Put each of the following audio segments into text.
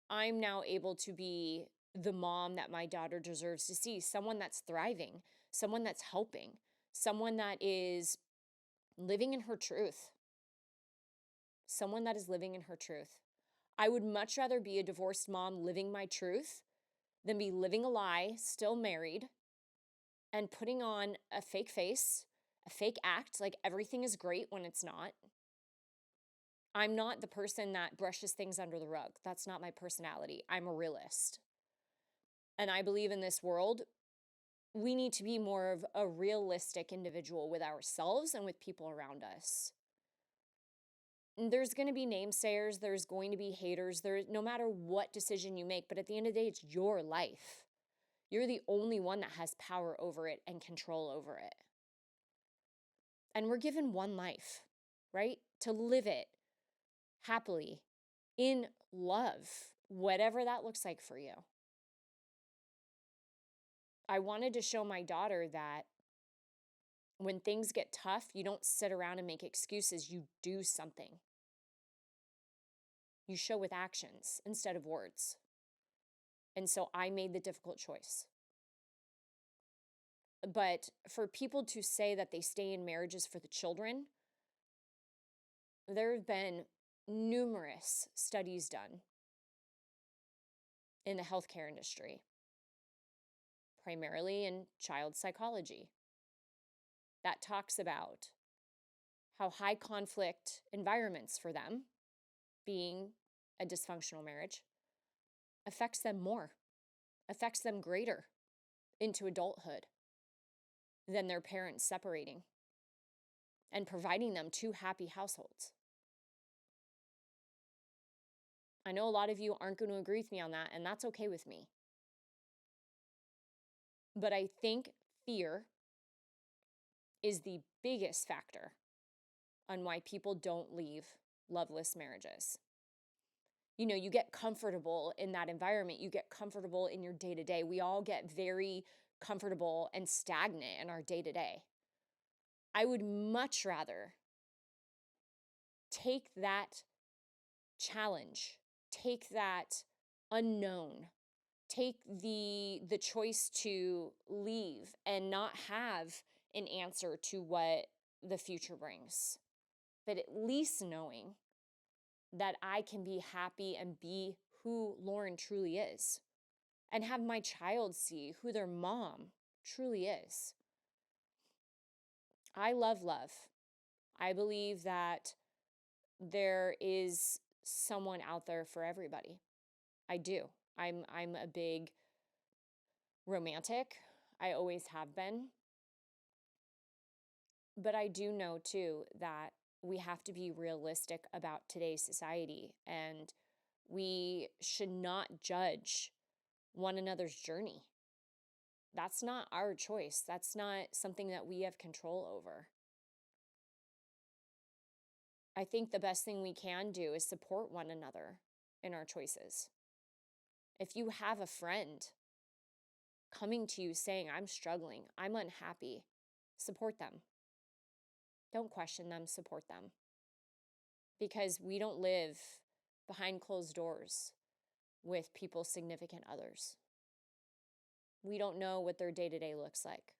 I'm now able to be the mom that my daughter deserves to see, someone that's thriving, someone that's helping, someone that is living in her truth, someone that is living in her truth. I would much rather be a divorced mom living my truth than be living a lie, still married, and putting on a fake face, a fake act, like everything is great when it's not. I'm not the person that brushes things under the rug. That's not my personality. I'm a realist. And I believe in this world, we need to be more of a realistic individual with ourselves and with people around us. There's going to be namesayers, there's going to be haters, no matter what decision you make, but at the end of the day, it's your life. You're the only one that has power over it and control over it. And we're given one life, right? To live it happily, in love, whatever that looks like for you. I wanted to show my daughter that when things get tough, you don't sit around and make excuses, you do something. You show with actions instead of words. And so I made the difficult choice. But for people to say that they stay in marriages for the children, there have been numerous studies done in the healthcare industry, primarily in child psychology, that talks about how high conflict environments for them, being a dysfunctional marriage, affects them more, affects them greater into adulthood than their parents separating and providing them two happy households. I know a lot of you aren't going to agree with me on that, and that's okay with me. But I think fear is the biggest factor on why people don't leave loveless marriages. You know, you get comfortable in that environment. You get comfortable in your day-to-day. We all get very comfortable and stagnant in our day-to-day. I would much rather take that challenge, take that unknown, take the choice to leave and not have an answer to what the future brings, but at least knowing that I can be happy and be who Lauren truly is and have my child see who their mom truly is. I love love. I believe that there is someone out there for everybody. I do. I'm a big romantic. I always have been. But I do know too that we have to be realistic about today's society, and we should not judge one another's journey. That's not our choice. That's not something that we have control over. I think the best thing we can do is support one another in our choices. If you have a friend coming to you saying, I'm struggling, I'm unhappy, support them. Don't question them, support them. Because we don't live behind closed doors with people's significant others. We don't know what their day-to-day looks like.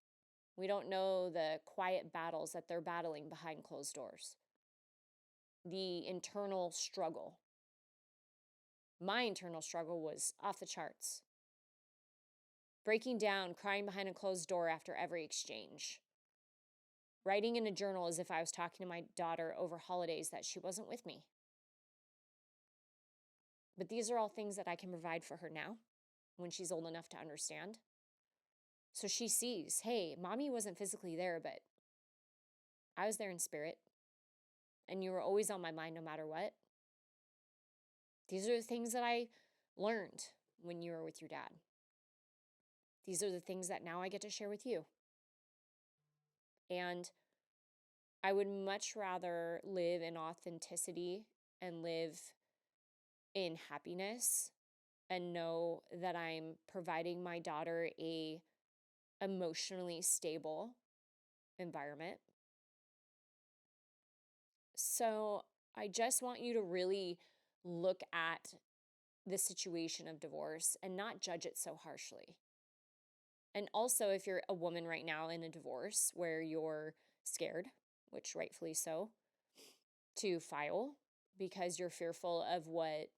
We don't know the quiet battles that they're battling behind closed doors. The internal struggle. My internal struggle was off the charts. Breaking down, crying behind a closed door after every exchange. Writing in a journal as if I was talking to my daughter over holidays that she wasn't with me. But these are all things that I can provide for her now when she's old enough to understand. So she sees, hey, mommy wasn't physically there, but I was there in spirit. And you were always on my mind no matter what. These are the things that I learned when you were with your dad. These are the things that now I get to share with you. And I would much rather live in authenticity and live in happiness and know that I'm providing my daughter a emotionally stable environment. So I just want you to really look at the situation of divorce and not judge it so harshly. And also, if you're a woman right now in a divorce where you're scared, which rightfully so, to file because you're fearful of what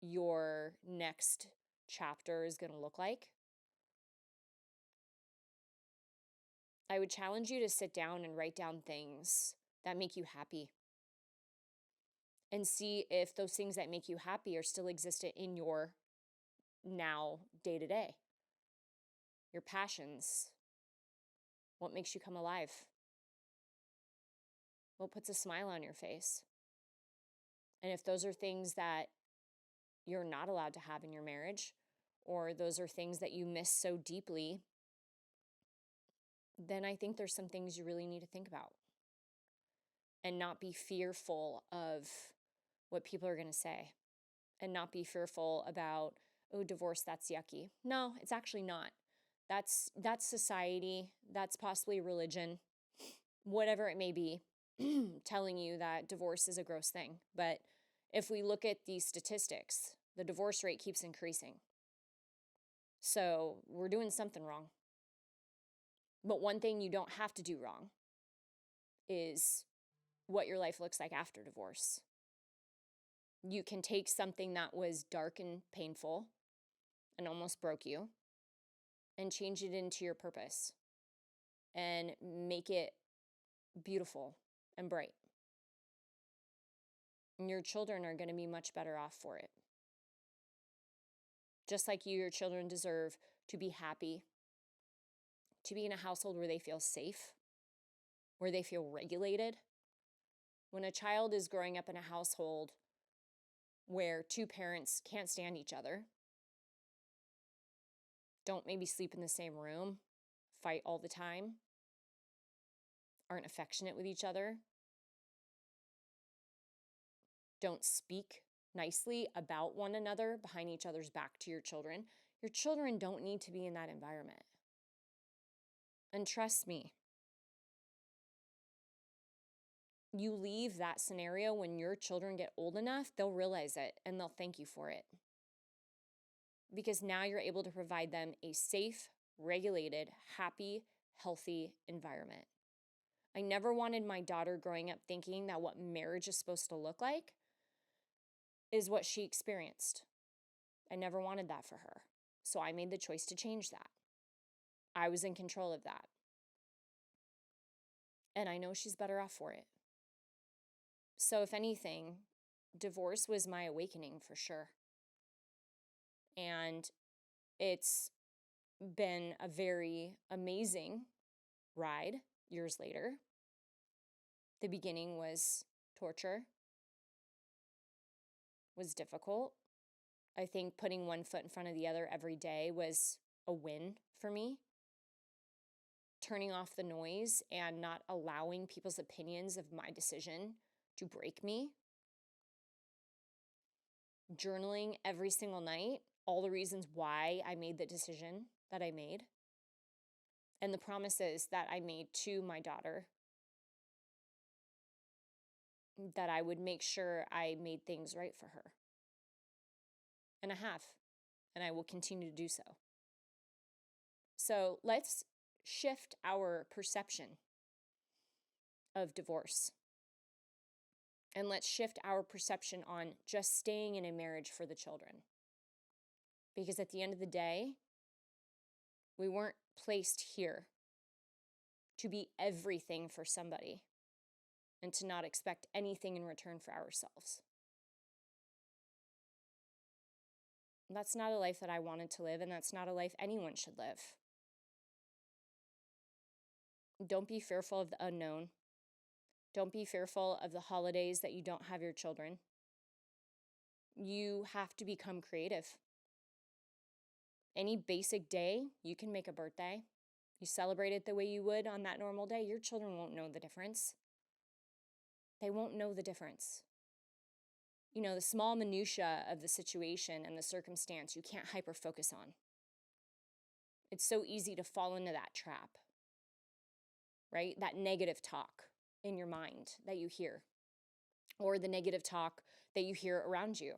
your next chapter is going to look like, I would challenge you to sit down and write down things that make you happy and see if those things that make you happy are still existent in your now day to day. Your passions, what makes you come alive, what puts a smile on your face. And if those are things that you're not allowed to have in your marriage, or those are things that you miss so deeply, then I think there's some things you really need to think about and not be fearful of what people are going to say and not be fearful about, oh, divorce, that's yucky. No, it's actually not. That's society, that's possibly religion, whatever it may be, telling you that divorce is a gross thing. But if we look at these statistics, the divorce rate keeps increasing. So we're doing something wrong. But one thing you don't have to do wrong is what your life looks like after divorce. You can take something that was dark and painful and almost broke you and change it into your purpose and make it beautiful and bright. And your children are going to be much better off for it. Just like you, your children deserve to be happy, to be in a household where they feel safe, where they feel regulated. When a child is growing up in a household where two parents can't stand each other, don't maybe sleep in the same room, fight all the time, aren't affectionate with each other, don't speak nicely about one another behind each other's back to your children don't need to be in that environment. And trust me, you leave that scenario when your children get old enough, they'll realize it and they'll thank you for it. Because now you're able to provide them a safe, regulated, happy, healthy environment. I never wanted my daughter growing up thinking that what marriage is supposed to look like is what she experienced. I never wanted that for her. So I made the choice to change that. I was in control of that. And I know she's better off for it. So if anything, divorce was my awakening for sure. And it's been a very amazing ride years later. The beginning was torture, was difficult. I think putting one foot in front of the other every day was a win for me. Turning off the noise and not allowing people's opinions of my decision to break me. Journaling every single night, all the reasons why I made the decision that I made. And the promises that I made to my daughter that I would make sure I made things right for her. And I have, and I will continue to do so. So let's shift our perception of divorce. And let's shift our perception on just staying in a marriage for the children. Because at the end of the day, we weren't placed here to be everything for somebody and to not expect anything in return for ourselves. That's not a life that I wanted to live, and that's not a life anyone should live. Don't be fearful of the unknown. Don't be fearful of the holidays that you don't have your children. You have to become creative. Any basic day, you can make a birthday. You celebrate it the way you would on that normal day. Your children won't know the difference. They won't know the difference. You know, the small minutia of the situation and the circumstance you can't hyper-focus on. It's so easy to fall into that trap, right? That negative talk in your mind that you hear, or the negative talk that you hear around you.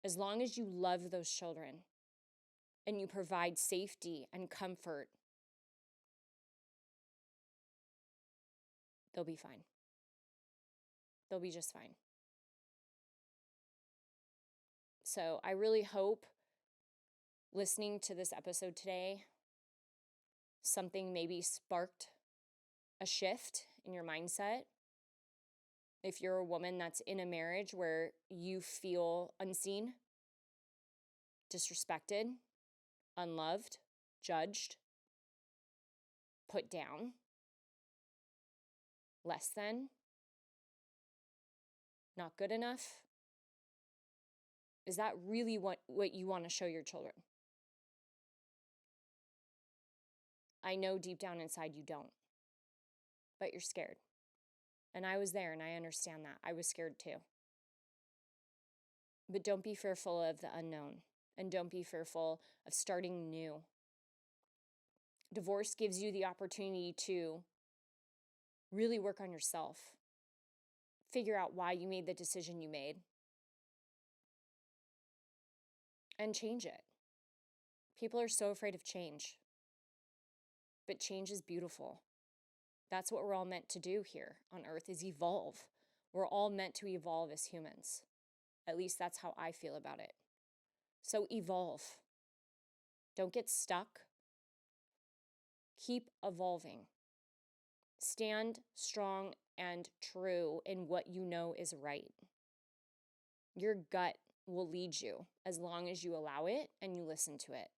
as long as you love those children and you provide safety and comfort, they'll be fine. They'll be just fine. So I really hope listening to this episode today, something maybe sparked a shift in your mindset. If you're a woman that's in a marriage where you feel unseen, disrespected, unloved, judged, put down, less than, not good enough, is that really what you want to show your children? I know deep down inside you don't, but you're scared. And I was there and I understand that. I was scared too. But don't be fearful of the unknown and don't be fearful of starting new. Divorce gives you the opportunity to really work on yourself, figure out why you made the decision you made, and change it. People are so afraid of change, but change is beautiful. That's what we're all meant to do here on earth, is evolve. We're all meant to evolve as humans. At least that's how I feel about it. So evolve. Don't get stuck. Keep evolving. Stand strong and true in what you know is right. Your gut will lead you as long as you allow it and you listen to it.